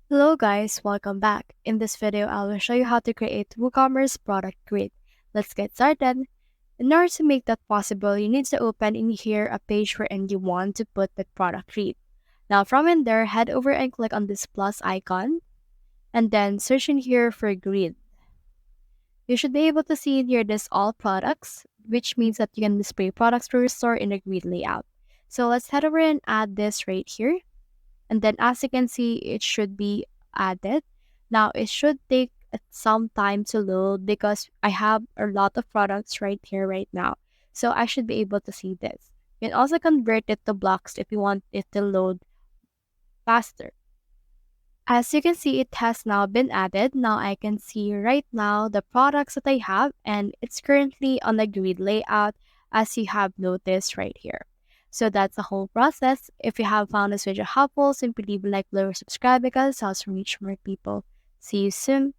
Hello guys, welcome back. In this video, I will show you how to create WooCommerce product grid. Let's get started. In order to make that possible, you need to open in here a page wherein you want to put the product grid. Now from in there, head over and click on this plus icon and then search in here for grid. You should be able to see in here this all products, which means that you can display products for your store in a grid layout. So let's head over and add this right here. And then as you can see, it should be added. Now it should take some time to load because I have a lot of products right here right now. So I should be able to see this. You can also convert it to blocks if you want it to load faster. As you can see, it has now been added. Now I can see right now the products that I have, and it's currently on the grid layout as you have noticed right here. So that's the whole process. If you have found this video helpful, simply leave a like below or subscribe because it helps reach more people. See you soon.